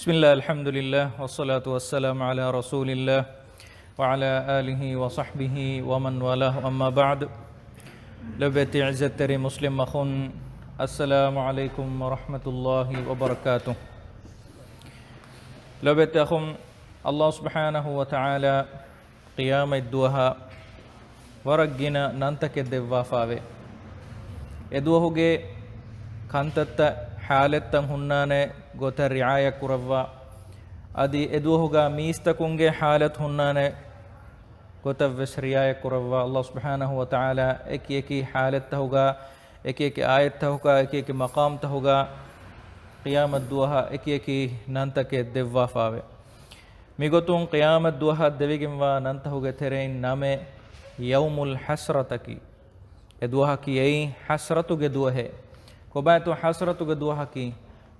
بسم الله الحمد لله والصلاة والسلام على رسول الله وعلى آله وصحبه ومن والاه أما بعد لبيت عزة تري مسلم أخون السلام عليكم ورحمة الله وبركاته لبيت أخون الله سبحانه وتعالى قيام الدوها ورقنا ننتك الدوافاوي ಎದುವಹುಗೆ ಕಂತತ್ತ ಹಾಲೆತ್ತಂ ಹುನ್ನಾನೆ ಗೊತ ರಿಯಾಯ ಕುರವ್ವ ಅದಿ ಎದುವಹುಗ ಮೀಸ್ತಕುಂಗೆ ಹಾಲತ್ ಹುನ್ನಾನೆ ಗೊತವ್ವೆಸ್ ರಿಯಾಯ ಕುರವ್ವ ಅಲ್ಲಾಹ್ ಸುಬ್ಹಾನಹು ವ ತಆಲಾ ಏಕಿ ಏಕಿ ಹಾಲೆತ್ತ ಹುಗ ಏಕಿ ಏಕಿ ಆಯತ್ತ ಹುಗ ಏಕಿ ಏಕಿ ಮಕಾಮ್ ತಹುಗ ಕಿಯಾಮತ್ ದುಹ ಏಕಿ ಏಕಿ ನಂತಕೆ ದೆವ್ವಾಫಾವೆ ಮಿಗೊತುಂ ಕಿಯಾಮತ್ ದುಹ ದೆವಿಗಿಂವ ನಂತಹುಗೆ ತೆರೆಯಿನ್ ನಮೆ ಯೌಮುಲ್ ಹಸ್ರತಕಿ ಎದುವಹಕಿ ಐ ಹಸ್ರತುಗೆ ದುವಹೆ ಕೊಬಾತು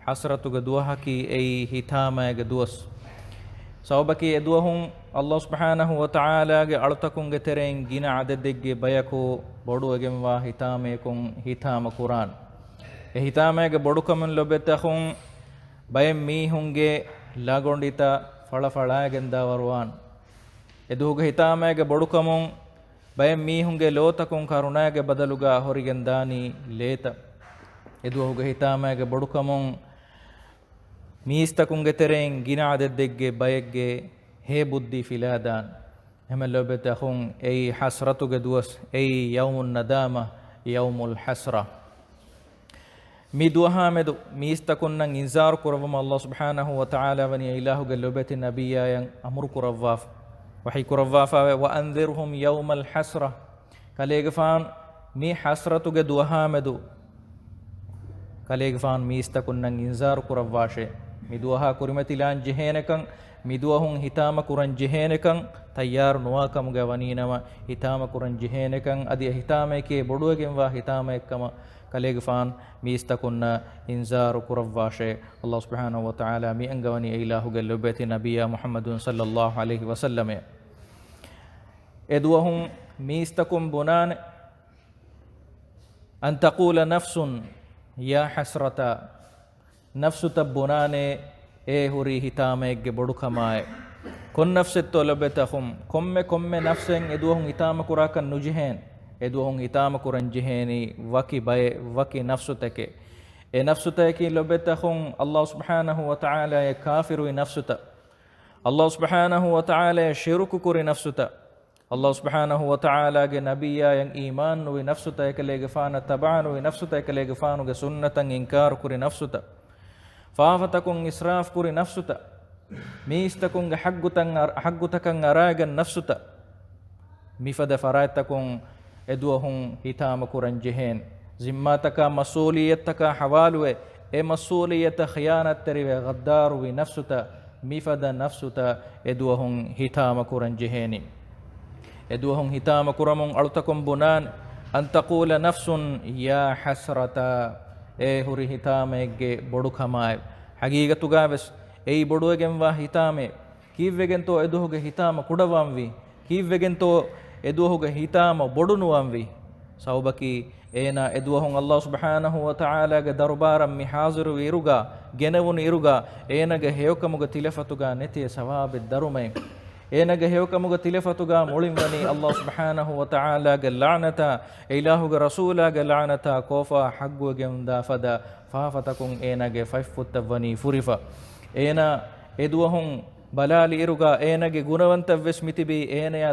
ಹಸ್ರತುಗೆ ದುವಹಕಿ ಐ ಹಿತಾಮಗೆ ದುವಸ್ ಸೌಬಕಿ ಎದುವಹುಂ ಅಲ್ಲಾಹ್ ಸುಬ್ಹಾನಹು ವ ತಆಲಾಗೆ ಅಳತಕುಂಗೆ ತೆರೆಯಿನ್ ಗಿನ ಅದೆದ್ದೆಗ್ಗೆ ಬಯಕು ಬೊಡುವಗೆಂವಾ ಹಿತಾಮೇಕುಂ ಹಿತಾಮ ಕುರಾನ್ ಎ ಹಿತಾಮಗೆ ಬೊಡುಕಮನ್ ಲೊಬೆತಹುಂ ಬಯಂ ಮೀಹುಂಗೆ ಲಾಗೊಂಡಿತ ಫಳಫಳಾಗೆಂದ ವರ್ವಾನ್ ಎದುಹುಗೆ ಹಿತಾಮಗೆ ಬೊಡುಕಮುಂ ಬಯಂ ಮೀಹುಂಗೆ ಲೋತಕುಂ ಕರುಣಾಗೆ ಬದಲುಗ ಹೊರಿಗೆಂದಾನಿ ಲೇತ ಎದುವಹುಗೆ ಹಿತಾಮಗೆ ಬೊಡುಕಮುಂ ಮೀಸ್ತಕುಂಗೆ ತೆರೆಯಿನ್ ಗಿನ ಅದೆದ್ದೆಗ್ಗೆ ಬಯಗ್ಗೆ ಹೇ ಬುದ್ಧಿ ಫಿಲಾದಾನ್ ಹೆಮೆಲ್ಲೊಬೆತೆ ಅಹುಂ ಐ ಹಸ್ರತುಗೆ ದುವಸ್ ಐ ಯೌಮುನ್ ನದಾಮ ಯೌಮುಲ್ ಹಸ್ರ ಮಿ ದುವಹಾಮೆದು ಮೀಸ್ತಕುನ್ನಂ ಇಂಜಾರು ಕುರವಮ ಅಲ್ಲಾಹ್ ಸುಬ್ಹಾನಹು ವ ತಆಲಾ ವನಿ ಇಲಾಹುಗೆ ಲೊಬೆತೆ ನಬಿಯಾಯಂ ಅಮರು ಕುರವ್ವಾಫ್ وحي كرفافا وأنذرهم يوم الحسرة كاليغفان مي حسرتك دوهامدو كاليغفان ميستكنن إنذار كرفاشي مي دوها كرمتي لان جهينكن مي دوهم هتام كرن جهينكن تيار نواكم غوانينما هتام كرن جهينكن أدي هتامك بدوغن وا هتامكما كاليغفان ميستكن إنذار كرفاشي الله سبحانه وتعالى مي أنغواني إله غلبت نبي محمد صلى الله عليه وسلم إدوهم ميستكن بنان أن تقول نفس يا حسرة نفس تبنان هوري هتامك بدوكماي كن نفس طلبتهم كم نفسن إدوهم هتام كراكن نجهين ಎದುವಹುಂ ಹಿತಾಮ ಕುರನ್ ಜಿಹೇನಿ ವಕಿ ಬಯ ವಕಿ ನಫ್ಸುತಕ ಎ ನಫ್ಸುತಕಿ ಲೊಬೆತಹುಂ ಅಲ್ಲಾಹ್ ಸುಬ್ಹಾನಹು ವ ತಆಲಾ ಎ ಕಾಫಿರು ನಫ್ಸುತ ಅಲ್ಲಾಹ್ ಸುಬ್ಹಾನಹು ವ ತಆಲಾ ಶಿರುಕು ಕುರಿ ನಫ್ಸುತ ಅಲ್ಲಾಹ್ ಸುಬ್ಹಾನಹು ವ ತಆಲಾಗೆ ನಬಿಯ ಯಂ ಈಮಾನ್ ವಿ ನಫ್ಸುತ ಎಕಲೆಗೆ ಫಾನ ತಬಾನು ವಿ ನಫ್ಸುತ ಎಕಲೆಗೆ ಫಾನುಗೆ ಸುನ್ನತಂ ಇನ್ಕಾರ್ ಕುರಿ ನಫ್ಸುತ ಫಾಫತಕುಂ ಇಸ್ರಾಫ್ ಕುರಿ ನಫ್ಸುತ ಮೀಸ್ತಕುಂಗೆ ಹಗ್ಗುತಕಂ ಅರಾಗನ್ ನಫ್ಸುತ ಮಿಫದ ಫರಾಯತಕುಂ ಎದುವಹುಂ ಹಿತಾಮ ಕುರನ್ ಜೆಹೇನ್ ಜಿಮ್ಮಾತಕ ಮಸೂಲಿಯತ್ತಕ ಹವಾಲುವೆ ಎ ಮಸೂಲಿಯತ ಖಿಯಾನತ್ ತೆರಿವೆ ಗದ್ದಾರುವಿ ನಫ್ಸುತ ಮಿಫದ ನಫ್ಸುತ ಎದುವಹುಂ ಹಿತಾಮ ಕುರನ್ ಜೆಹೇನಿ ಎದುವಹುಂ ಹಿತಾಮ ಕುರಮುಂ ಅಳುತಕುಂ ಬುನಾನ್ ಅಂತಕೂಲ ನಫ್ಸುನ್ ಯಾ ಹಸ್ರತ ಎ ಹುರಿ ಹಿತಾಮೆಗ್ಗೆ ಬೊಡುಕಮಾಯ್ ಹಗೀಗತುಗಾವೆಸ್ ಎಯ್ ಬೊಡುವೆಗೆಂವಾ ಹಿತಾಮೆ ಕೀವ್ವೆಗೆಂತೋ ಎದುಹುಗೆ ಹಿತಾಮ ಕುಡವಾಂವಿ ಕೀವ್ವೆಗೆಂತೋ ಎದುವಹುಗೆ ಹಿತಾಮ ಬೊಡುನುವಂವಿ ಸೌಬಕಿ ಏನ ಎದುವಹುಂ ಅಲ್ಲಾಹ್ ಸುಬ್ಹಾನಹು ವ ತಆಲಾಗೆ ದರ್ಬಾರಂ ಮಿ ಹಾಜಿರು ಇರುಗ ಗೆನವುನು ಇರುಗ ಏನಗೆ ಹೇವಕಮುಗ ತಿಲಫತುಗ ನೆತಿಯ ಸವಾಬೆ ದರುಮೈ ಏನಗೆ ಹೇವಕಮುಗ ತಿಲಫತುಗ ಮುಳಿಂವನಿ ಅಲ್ಲಾಹ್ ಸುಬ್ಹಾನಹು ವ ತಆಲಾಗೆ ಲಾನತ ಇಲಾಹುಗೆ ರಸೂಲಾಗೆ ಲಾನತ ಕೋಫಾ ಹಗ್ಗುಗೆ ಉಂದಾಫದ ಫಾಫತಕುಂ ಏನಗೆ ಫೈಫುತ್ತವನಿ ಫುರಿಫ ಏನ ಎದುವಹುಂ ಬಲಾಲಿ ಇರುಗ ಏನಗೆ ಗುಣವಂತವ್ಯ ಸ್ಮಿತಿಬಿ ಏನೆಯ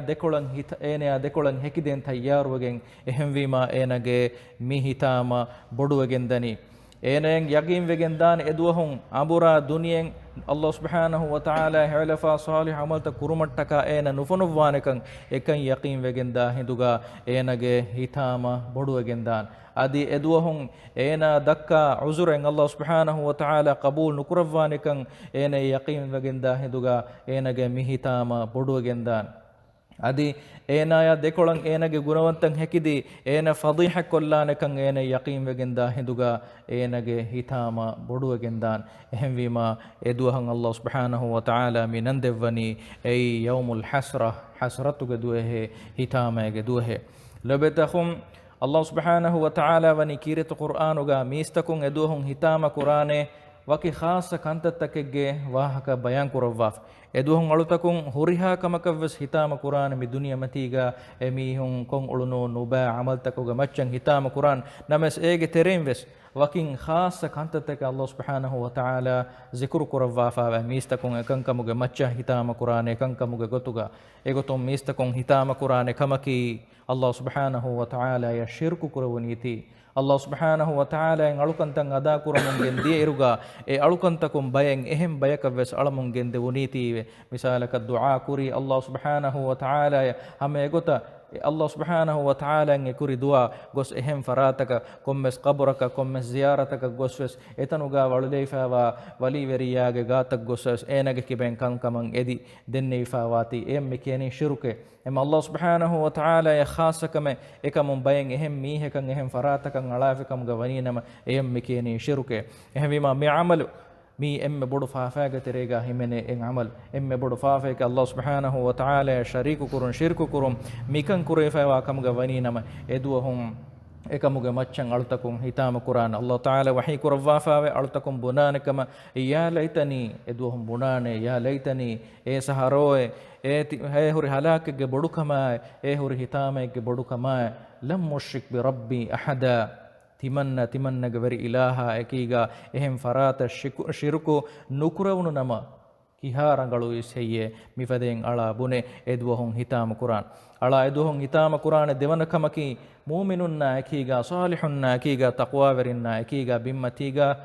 ದೆಕೊಳಂ ಹೆಕಿದೆನ್ ತಯ್ಯಾರುವಗೆಂ ಎಹೆಂವಿಮ ಏನಗೆ ಮಿ ಹಿತಾಮ ಬೊಡುವಗೆಂದನಿ ಏನೆಯಂ ಯಗೀಂವೆಗೆಂದಾನ್ ಎದುವಹುಂ ಅಬುರಾ ದುನಿಯೆಂ ಅಲ್ಲಾಹ್ ಸುಬ್ಹಾನಹು ವ ತಆಲಾ ಹೆಲಫಾ ಸಾಲಿಹ್ ಅಮಲ್ತ ಕುರುಮಟ್ಟಕ ಏನ ನುಫನುವ್ವಾನಕಂ ಎಕಂ ಯಕೀಂವೆಗೆಂದ ಹಿಂದುಗ ಏನಗೆ ಹಿತಾಮ ಬೊಡುವಗೆಂದಾನ್ ಅದಿ ಎದುವಹುಂ ಏನ ದಕ್ಕ ಉಜುರೆಂ ಅಲ್ಲಾಹ್ ಸುಬ್ಹಾನಹು ವ ತಆಲಾ ಕಬೂಲ್ ನುಕುರವ್ವಾನಿಕಂ ಏನೆ ಯಕೀಂವೆಗೆಂದ ಹಿಂದುಗ ಏನಗೆ ಮಿಹಿತಾಮ ಬೊಡುವಗೆಂದಾನ್ ಅದಿ ಏನಾಯ ದೆಕೊಳಂ ಏನಗೆ ಗುಣವಂತಂ ಹೆಕಿದಿ ಏನ ಫದೀಹ ಕೊಲ್ಲಾನಕಂ ಏನೆ ಯಕೀಂವೆಗೆಂದ ಹಿಂದುಗ ಏನಗೆ ಹಿತಾಮ ಬೊಡುವಗೆಂದಾನ್ ಎಹೆಂವಿಮ ಎದುವಹಂ ಅಲ್ಲಾಹ್ ಸುಬ್ಹಾನಹು ವ ತಆಲಾ ಮಿನಂದೆವ್ವನಿ ಐ ಯೌಮುಲ್ ಹಸ್ರ ಹಸ್ರತುಗೆ ದುಹೆ ಹಿತಾಮೆಗೆ ದುಹೆ ಲಬೆತಹುಂ Allah subhanahu wa ta'ala wani kirit Qur'anuga mistakun eduhun hitama Qur'ane waki khasa kantattakke wahaka bayan kurawwaf eduhun alutakun huriha kamakavs hitama Qur'an mi duniya matiga emihun kon uluno nuba amal takuga maccan hitama Qur'an names ege teremves wakin khasa kantattakke Allah subhanahu wa ta'ala zikru kurawwafa mistakun ekankamuga macca hitama Qur'an ekankamuga gotuga egotum mistakun hitama Qur'an kamaki Allah subhanahu wa ta'ala ya shirku kurawuniti Allah subhanahu wa ta'ala en alukantan ada kuramun die iruga e alukantakum bayeng ehem bayakavs alamun gende wuniti misalaka du'a kuri Allah subhanahu wa ta'ala hame egota Allah subhanahu wa ta'ala en kuri dua gos ehem farataka kommes qabraka kommes ziyarataka gosves etanuga waluleifawa wali veriyage gatak gosves enage kiben kankaman edi denneifaawati emme keni shiruke em Allah subhanahu wa ta'ala ya khasakame ekamun bayen ehem mihekan ehem faratakan alafikam gawaninama emme keni shiruke ehem bima mi amalu mi emme bodu faafaga terega himene en amal emme bodu faafake Allah subhanahu wa ta'ala shariku kurun shirku kurum mikan kurefa wa kamga wani nama eduhum ekamuga maccan alutakum hitama Qur'an Allah ta'ala wahi kurawwafa alutakum bunanakama ya laitani eduhum bunane ya laitani e saharoe e huri halake ge bodu kama e huri hitama ge bodu kama lam mushrik bi rabbi ahada timanna gaveri ilaha ekiga ehem farata shirku nukurawunu nama kiharangalu iseye mifadeng ala bune edwohon hitama Qur'an ala edwohon hitama Qur'an devankamaki mu'minunna ekiga salihunna ekiga taqwaverinna ekiga bimmatiga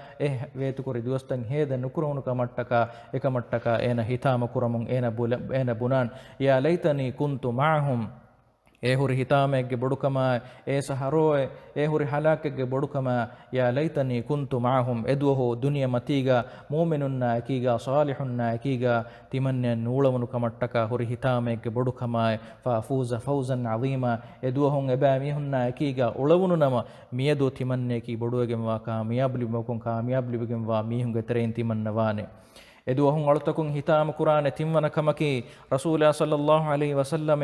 vetukuri dostan heda nukurawunu kamattaka ekamattaka ena hitama kuramun ena bunan ya laitani kuntu ma'ahum huri hitamegge bodukama saharoe huri halakegge bodukama ya laitani kuntu ma'ahum edwoho dunya matiga mu'minunna ekiga salihunna ekiga timanne nuulawunu kamattaka huri hitamegge bodukama fa fuza fawzan azima edwohon ebamihunna ekiga ulawunu nama miedo timanne ki boduwegem wa kamiyabli mokon kamiyabli begem wa mihunge terein timannawane edwohon alutakun hitama Qur'ane timwana kamaki rasulullah sallallahu alaihi wasallam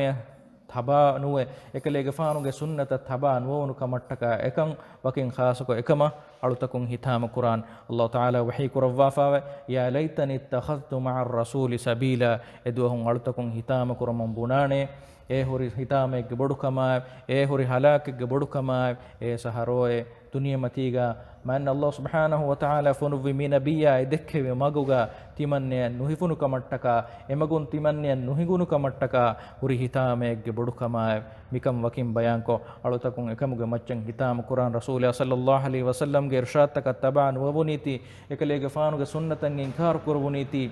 thaba nuwe ekalege faanuge sunnata thaba nuwunu kamattaka ekan wakin khasako ekama alutakun hitama Qur'an Allah ta'ala wahi kurawwafa ya laitani ittakhadtu ma'a ar-rasuli sabila edwahun alutakun hitama kuramon bunane huri hitame ge bodukama huri halake ge bodukama saharoe dunia matiga man Allah subhanahu wa ta'ala funuvi mi nabiyya dekkeve maguga timanne nuhifunu kamattaka emagun timanne nuhigunu kamattaka huri hitame ge bodukama mikam wakim bayanko alutakun ekamuge maccan hitama Qur'an rasulullah sallallahu alaihi wasallam ge irshad taka taban wabuniti ekalege faanuge sunnatan inkar kurwuniti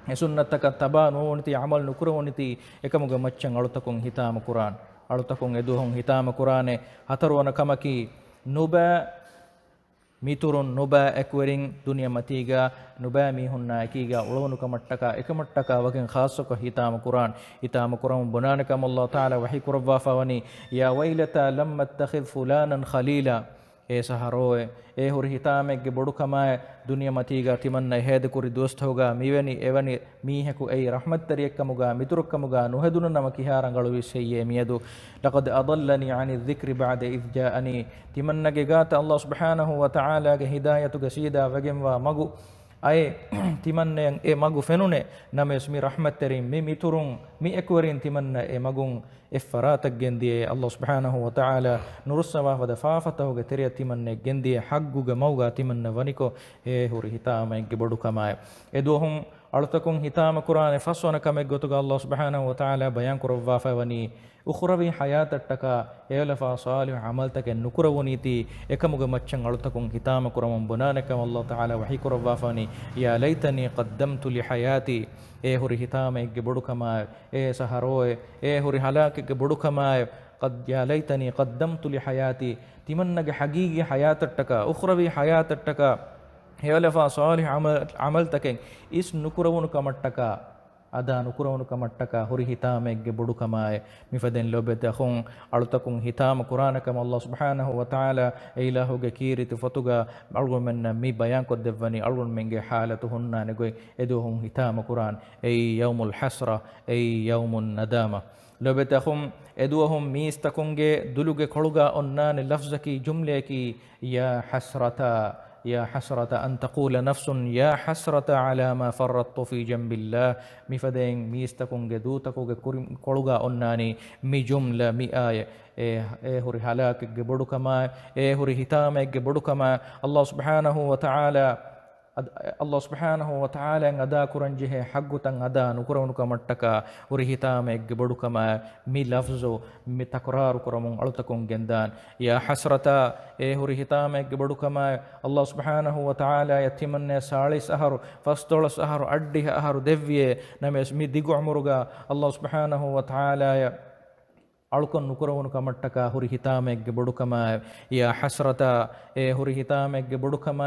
sunnataka taban wabuniti amal nukurwuniti ekamuge maccan alutakun hitama Qur'an alutakun eduhon hitama Qur'ane hataruwana kamaki nuba miturun nuba ekwerin dunia matiga nuba mihunna ekiga ulawnu kamattaka ekamattaka wakin khassako hitama Qur'an bunanakam Allah ta'ala wahi kurawwafa wani ya waylata lamma attakhidh fulanan khalila saharoe huri hitamegge bodukama dunia matiga timanna hede kuri dost hoga miweni evani miheku rahmat tariyekkamuga miturukkamuga nuheduna nama kiharangalu viseye miedu laqad adallani ani dhikri ba'da idh ja'ani timannage gata Allah subhanahu wa ta'ala ge hidayatu gasida wagemwa magu ay timanne magu fenune names mi rahmat tarim mi miturun mi ekwarin timanna magun ifaratak gendiye Allah subhanahu wa ta'ala nursawa wada fafatahu ge teriya timanne gendiye haggu ge mawga timanna waniko huri hitama ge bodu kamaye edohum alutakun hitama Qur'ane faswana kame gotuga Allah subhanahu wa ta'ala bayan kurawwa fawani ukhrawi hayatattaka elafa salih amal take nukurawuniti ekamuga maccan alutakun hitama Qur'an bunanakam Allah ta'ala wahi kurawwa fawani ya laitani qaddamtu li hayati huri hitama ge bodu kamaye saharoe huri halake ge bodu kamaye qad ya laitani qaddamtu li hayati timanna ge hagigi hayatattaka ukhrawi hayatattaka hewalafa salih amal taken is nukurawunu kamattaka ada nukurawunu kamattaka huri hitamegge bodu kamaye mifaden lobete khon alutakun hitama Qur'anakam Allah subhanahu wa ta'ala ilahuge kiriti fotuga algomenna mi bayan ko devani algon menge halatu hunna ne goy eduhun hitama Qur'an yawmul hasra yawmun nadama lobete khum eduhum mistakunge duluge kholuga onnane lafzaki jumle ki ya hasrata يا حسرة أن تقول نفس يا حسرة على ما فرطت في جنب الله مفدين ميستكون جدوتكو كولغا أناني مي جملة مي آية هوري هلاك جبرو كما هوري هتامك جبرو كما الله سبحانه وتعالى Allah subhanahu wa ta'ala en ada kuranjihe haggutan ada nukurawnuka mattaka uri hitame egge bodukama mi lafzo mi takraru kuramun alutakun gendan ya hasrata huri hitame egge bodukama Allah subhanahu wa ta'ala yatimanne salis aharu fastolas aharu addi aharu devye names mi digu umuruga Allah subhanahu wa ta'ala ಅಳ್ಕೊಂಡು ನುಕುರವನು ಕಮಟ್ಟಕ ಹುರಿ ಹಿತಾಮೆಗ್ಗೆ ಬಡುಕಮ ಯಾ ಹಸ್ರತ ಹುರಿ ಹಿತಾಮೆಗ್ಗೆ ಬಡುಕಮ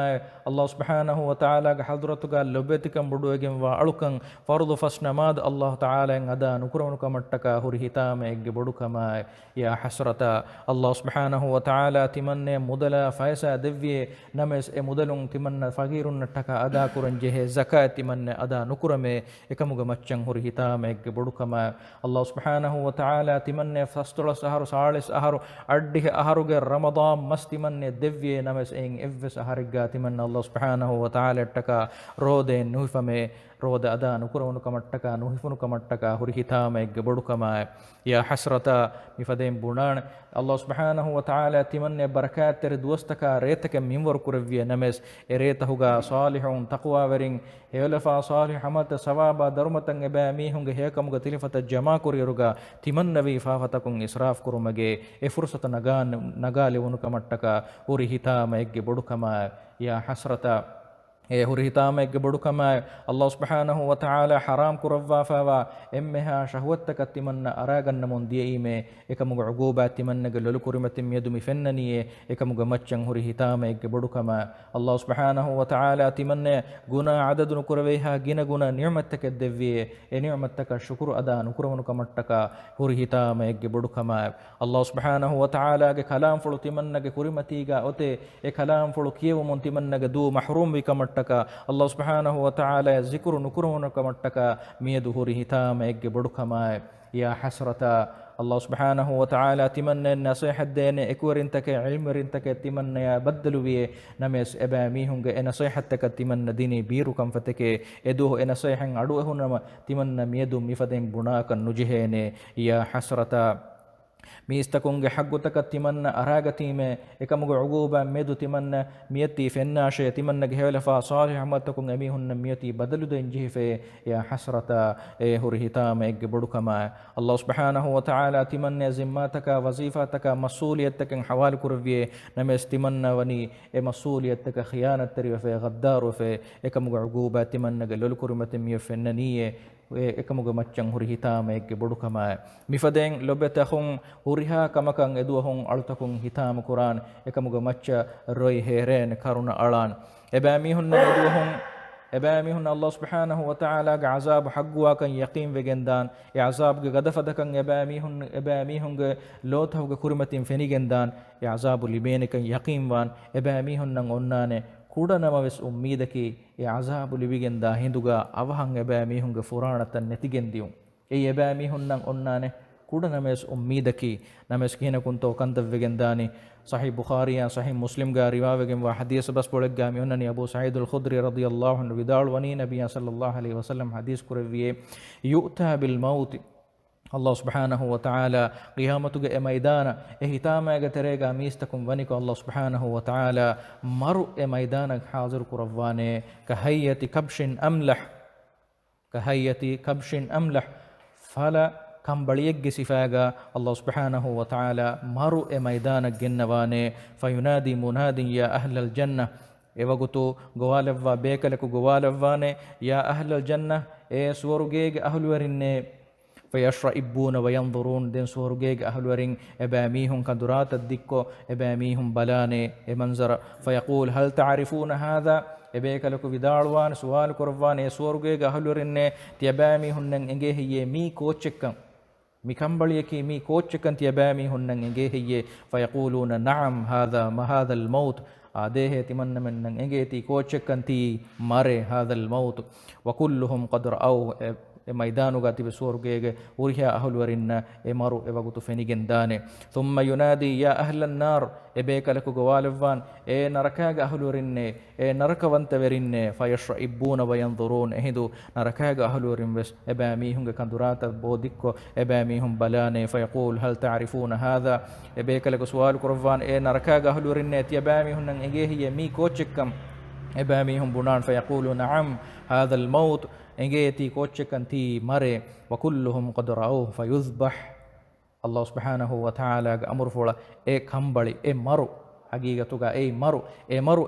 ಅಲ್ಲಾಹ್ ಸುಬ್ಹಾನಹು ವ ತಆಲಾಗ ಹದ್ರತುಗ ಲೊಬ್ಬೆತಿಕಂ ಬಡುವೆಗೆ ವಾ ಅಳುಕಂ ಫರ್ದು ಫಸ್ ನಮಾದ್ ಅಲ್ಲಾಹ್ ತಆಲಾ ಅದ ನುಕುರವನು ಕಮಟ್ಟಕ ಹುರಿ ಹಿತಾಮೆಗ್ಗೆ ಬಡುಕಮ ಯಾ ಹಸ್ರತ ಅಲ್ಲಾಹ್ ಸುಬ್ಹಾನಹು ವ ತಆಲಾ ತಿಮನ್ನೆ ಮೊದಲ ಫೈಸ ದವ್ಯೆ ನಮೆಸ್ ಮೊದಲುಂ ತಿಮನ್ನ ಫಗೀರುನ್ ನಟ್ಟಕ ಅದ ಕುರಂಜೆಹೆ ಝಕಾತ್ ತಿಮನ್ನೆ ಅದ ನುಕುರಮೆ ಏಕಮುಗ ಮಚ್ಚಂ ಹುರಿ ಹಿತಾಮೆಗ್ಗೆ ಬಡುಕಮ ಅಲ್ಲಾಹ್ ಸುಬ್ಹಾನಹು ವ ತಆಲಾ ತಿಮನ್ನೆ فسترس أهرو سالس أهرو أرده أهرو رمضان مستمن دفي نمس إن إفس أهرجا تمن الله سبحانه وتعالى تكا رودين نوفمه رود أدا نكرون كمتكا نوفن كمتكا هريهتام جبركما يا حسرة مفدين بنان الله سبحانه وتعالى تمن بركات تردوستكا ريتك منور كرفيا نمس ريتهوغا صالحون تقوى ورين هيلفا صالح حمد سوابا درمتن باميهم هيكمغا تلفت الجما كوريروغا تمن نبي فافتكم إسراف كرمجي فرصة نغالي ونكمتكا هريهتام جبركما يا حسرة هريتامك بدكما الله سبحانه وتعالى حرام كرفا فوا امها شهوتك تمنى اراغن من ديئيمه اكمغ عقوبات تمنى قلل كرمت يدمي فنني اكمغ مچن هريتامك بدكما الله سبحانه وتعالى تمنى غنا عدد نكرويها غنا غنا نعمتك الدوي نعمتك الشكر ادا نكرونك متك هريتامك بدكما الله سبحانه وتعالى كلام فلو تمنى كرمتيغا اوتي كلام فلو كيو من تمنى دو محروم بكم الله سبحانه وتعالى ذكر نكرونك متك ميدهوري هتام اج بدكما يا حسرة الله سبحانه وتعالى تمنى النصيحة دين اكورنتك علمرنتك تمنى يا بدلوي نمس اباميهم نصيحتك تمنى ديني بيركم فتك ادوه نصيحن ادوه نما تمنى ميدو مفدين بناك نجهين يا حسرة ميستكونغ حقتك تمنى أراغتيمه إكمغ عقوبة ميدو تمنى ميتي فناشة تمنى جهلفا صالح عمتكم أميهن ميتي بدل دنجه في يا حسرة هرهتام إجبركما الله سبحانه وتعالى تمنى زماتك وظيفتك مسؤوليتك حوال كربيه نمس تمنى وني مسؤوليتك خيانة تري في غدار في إكمغ عقوبة تمنى جلل كرمة ميفننية එකමුග මච්චන් හුරි හිතාමෙක්ගෙ බොඩුකම මිෆදෙන් ලොබෙතහුන් හුරිහා කමකන් එදුවහුන් අලුතකුන් හිතාම කුරාන් එකමුග මච්ච රොයි හේරේන කරුණ අලාන් එබෑමිහුන්න එදුවහුන් එබෑමිහුන් අල්ලාහ් සුබ්හානහු වතාලාගේ අසාබ් හග්ගුවාකන් යකීම් වෙගෙන්දාන් ඒ අසාබ්ගේ ගදෆදකන් එබෑමිහුන්ගේ ලෝතහුගේ කුරිමතින් ෆෙනිගෙන්දාන් ඒ අසාබු ලිබේනකන් යකීම් වාන් එබෑමිහුන්නන් ඔන්නානේ ಕೂಡನಮವೆಸ್ ಉಮ್ಮೀದಕಿ ಎ ಅಜಾಬು ಲಿಬಿಗೆಂದ ಹಿಂದುಗ ಅವಹಂ ಎಬෑ ಮೀಹುಂಗೆ ಫುರಾಣತನ್ ನೆತಿಗೆಂದಿಯು ಎ ಎಬෑ ಮೀಹುನ್ನಂ ಒನ್ನಾನೆ ಕೂಡನಮೆಸ್ ಉಮ್ಮೀದಕಿ ನಮೆಸ್ ಕಿನ ಕುಂತೋ ಕಂತವ್ವೆಗೆಂದಾನಿ ಸಹೀಹ್ ಬುಖಾರಿಯ ಸಹೀಹ್ ಮುಸ್ಲಿಮ್ಗ ರಿವಾವೆಗೆಂ ವ ಹದೀಸ್ ಬಸ್ ಪೊಳೆಗ್ಗಾಮಿ ಒನ್ನನಿ ಅಬೂ ಸঈದ್ ಅಲ್ ಖುದ್ರಿ ರದಿಯಲ್ಲಾಹು ಅನ್ಹು ವಿದಾಳ್ ವನಿ ನಬಿಯ ಸಲ್ಲಲ್ಲಾಹು ಅಲೈಹಿ ವಸಲ್ಲಂ ಹದೀಸ್ ಕುರವಿಯೆ ಯುತಾ ಬಿಲ್ ಮೌತ್ الله سبحانه وتعالى قيامتك ميدان اهتامك تريغا ميستكم ونك الله سبحانه وتعالى مرء ميدانك حاضر كروانه كهيئة كبش أملح فلا كم بليق صفاغا الله سبحانه وتعالى مرء ميدانك جنوانه فينادي مناد يا أهل الجنة එවගුතු ගෝවාලෙව්වා බේකලකු ගෝවාලෙව්වානේ යා අහ්ලල් ජන්නah ඒ ස්වර්ගයේ අහලුවරින්නේ فيشرئبون وينظرون دين سورجيج أهل ورين أباميهم كدرات الدكو أباميهم بلاني منظر فيقول هل تعرفون هذا أبيك لك بداروان سؤال كرفان سورجيج أهل ورين تياباميهم ننجيه هي مي كوتشكم مكمبليكي مي كوتشكم تياباميهم ننجيه هي فيقولون نعم هذا ما هذا الموت آديه تمنى من ننجيه تي كوتشكم تي مر هذا الموت وكلهم قد رأوا e maidanuga tibe suwarugege uriha ahulwarinna e maru e wagutu fenigen dane thumma yunadi ya ahlan nar e bekalaku gowalvan e narakaga ahulwarinne e narakawanta verinne fayashra'ibuna wa yanzurun ehidu narakaga ahulwarin wes e bami hunge kandurata bodikko e bami hum balane fayaqul hal ta'rifuna hadha e bekalaku suwal kurvan e narakaga ahulwarinne tiya bami hunnan egehiye mi kochekkam إباميهم بنان فيقولوا نعم هذا الموت إنجيتي كوتشكن تي مري وكلهم قد رأوه فيذبح الله سبحانه وتعالى أمر فولا إيه كمبلي إيه مرو حقيقة إيه مرو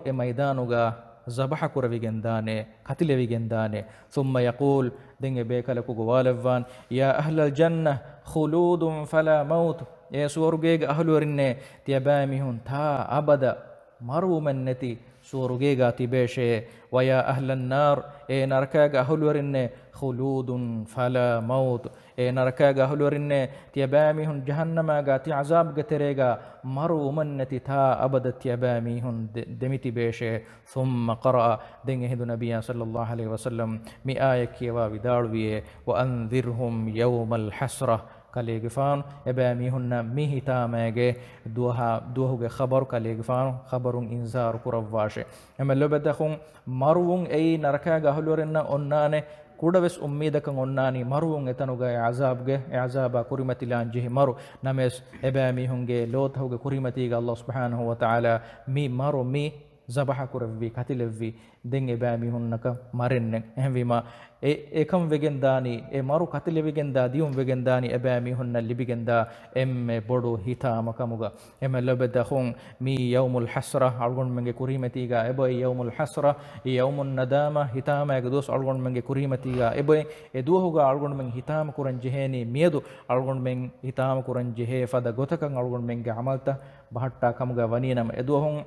إيه ميدانوغا زبح كرويجنداني قتل ويجنداني ثم يقول دين بيكالكو غوالفان يا أهل الجنة خلود فلا موت إيه سورجيج أهل ورنة تيباميهم تا أبدا مرو من نتي سورجيغا تبيشي ويا أهل النار إيه نركاغا هلورن خلود فلا موت إيه نركاغا هلورن تيباميهن جهنم غاتي عذاب غتريغا مرو منتي تا أبدا تيباميهن دمتي بيشي ثم قرأ دين هدو نبي صلى الله عليه وسلم مي آية كيوا وداروية وأنذرهم يوم الحسرة كاليغفان إباميهن ميه تاميغي دوهوغي خبر كاليغفان خبر إنذار كرواشه أما لبدخون مروون أي نركاغا هلورن أناني كودوس أميدكن أناني مروون إتنوغا عذابا كريمتي لانجه مرو نمس إباميهنغي لوتهوغي كريمتي الله سبحانه وتعالى مي مرو مي زبح كرفي كتلفي دين إباميهنك مرنن إهمما ekam vegendani e maru katile vegenda dium vegendani ebami honna libigenda emme bodu hitama kamuga emme labeda khon mi yawmul hasra algon menge kurimatiga eboy yawmul hasra yawmun nadama hitama egdos algon menge kurimatiga eboy eduhuga algon menge hitama kuran jeheni miedu algon menge hitama kuran jehe fada gotakan algon menge amalta bahatta kamuga waninam eduhon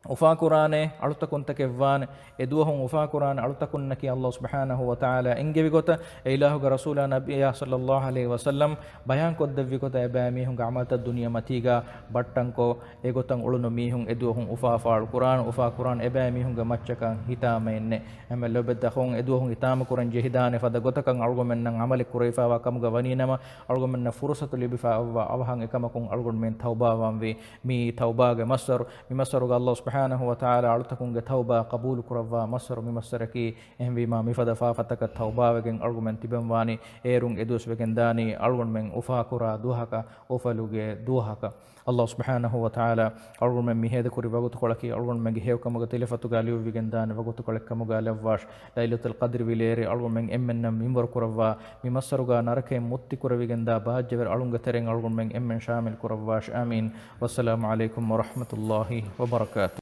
ufa qur'ane aluta kontakevvan eduhum ufa qur'ane aluta konnaki allah subhanahu wa ta'ala engevi gota ilahu ga rasula nabiyya sallallahu alaihi wasallam bayan koddevvi gota ebami hum amalta dunya matiga battanko egotan ulunu mihum eduhum ufa faal qur'an ebami hum maccakan hitama enne emel lobedda khon eduhum hitama qur'an jehidane fada gotakan algomen nan amali kuraifa wa kamuga waninama algomen na fursatu libifa wa awhan ekamakun algon men tauba wamvi mi tauba ga masar mi masaru ga allah سبحانه وتعالى علتكم توبة قبول كروا مصر ممسركي إهم بما مفدا فافتك التوبة وجن أرجمن تبمواني إيرون إدوس وجن داني أرجمن من أفاكرا دوهكا أفلوج دوهكا الله سبحانه وتعالى أرجمن مهيد كوري وقت كلكي أرجمن من جهيو كم قتيل فتوغاليو وجن داني وقت كلك كم قالوا واش ليلة القدر بليري أرجمن إمن ممبر كروا ممسروا نارك مت كوري وجن دا باجبر أرجمن ترين أرجمن إمن شامل كرواش آمين والسلام عليكم ورحمة الله وبركاته